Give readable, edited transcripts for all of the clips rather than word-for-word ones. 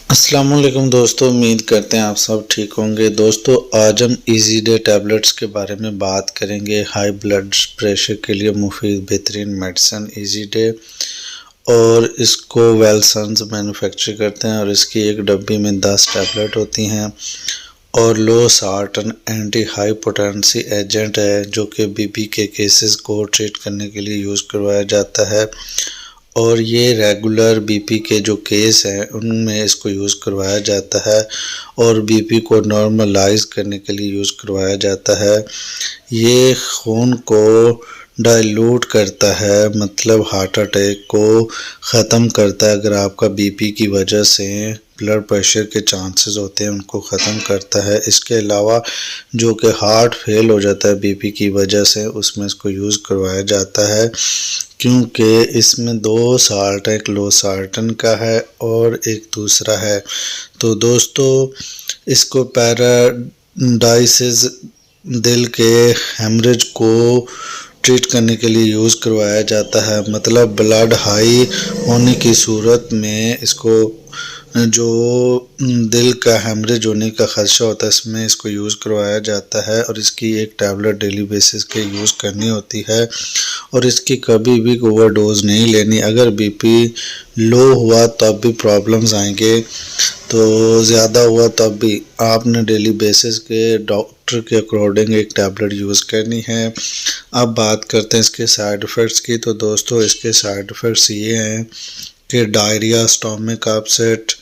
السلام علیکم دوستو، امید کرتے ہیں آپ سب ٹھیک ہوں گے۔ دوستو آج ہم ایزی ڈے ٹیبلٹس کے بارے میں بات کریں گے۔ ہائی بلڈ پریشر کے لیے مفید بہترین میڈیسن ایزی ڈے، اور اس کو ویلسنز مینوفیکچر کرتے ہیں، اور اس کی ایک ڈبی میں 10 ٹیبلٹ ہوتی ہیں، اور losartan anti hypertensive agent ہے جو کہ بی پی کے کیسز کو ٹریٹ کرنے کے لیے یوز کروایا جاتا ہے، اور یہ ریگولر بی پی کے جو کیس ہیں ان میں اس کو یوز کروایا جاتا ہے، اور بی پی کو نارملائز کرنے کے لیے یوز کروایا جاتا ہے۔ یہ خون کو ڈائلیوٹ کرتا ہے، مطلب ہارٹ اٹیک کو ختم کرتا ہے۔ اگر آپ کا بی پی کی وجہ سے بلڈ پریشر کے چانسز ہوتے ہیں ان کو ختم کرتا ہے۔ اس کے علاوہ جو کہ ہارٹ فیل ہو جاتا ہے بی پی کی وجہ سے، اس میں اس کو یوز کروایا جاتا ہے، کیونکہ اس میں 2 سالٹ، ایک لو سارٹن کا ہے اور ایک دوسرا ہے۔ تو دوستو اس کو پیراڈائسز دل کے ہیمریج کو ٹریٹ کرنے کے لیے یوز کروایا جاتا ہے، مطلب بلڈ ہائی ہونے کی صورت میں اس کو جو دل کا ہیمریج ہونے کا خدشہ ہوتا ہے اس میں اس کو یوز کروایا جاتا ہے، اور اس کی ایک ٹیبلٹ ڈیلی بیسس کے یوز کرنی ہوتی ہے، اور اس کی کبھی بھی اوور ڈوز نہیں لینی۔ اگر بی پی لو ہوا تب بھی پرابلمز آئیں گے، تو زیادہ ہوا تب بھی آپ نے ڈیلی بیسس کے ڈاکٹر کے اکارڈنگ ایک ٹیبلٹ یوز کرنی ہے۔ اب بات کرتے ہیں اس کے سائیڈ ایفیکٹس کی۔ تو دوستو اس کے سائیڈ ایفیکٹس یہ ہیں کہ ڈائریا، اسٹامک اپسیٹ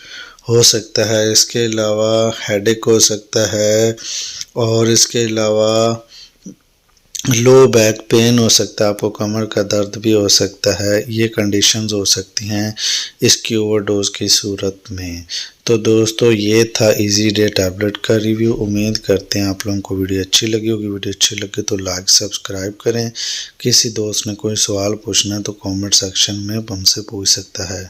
ہو سکتا ہے، اس کے علاوہ ہیڈ ایک ہو سکتا ہے، اور اس کے علاوہ لو بیک پین ہو سکتا ہے، آپ کو کمر کا درد بھی ہو سکتا ہے۔ یہ کنڈیشنز ہو سکتی ہیں اس کی اوور ڈوز کی صورت میں۔ تو دوستو یہ تھا ایزی ڈے ٹیبلٹ کا ریویو۔ امید کرتے ہیں آپ لوگوں کو ویڈیو اچھی لگی ہوگی۔ ویڈیو اچھی لگے تو لائک سبسکرائب کریں۔ کسی دوست نے کوئی سوال پوچھنا ہے تو کامنٹ سیکشن میں ہم سے پوچھ سکتا ہے۔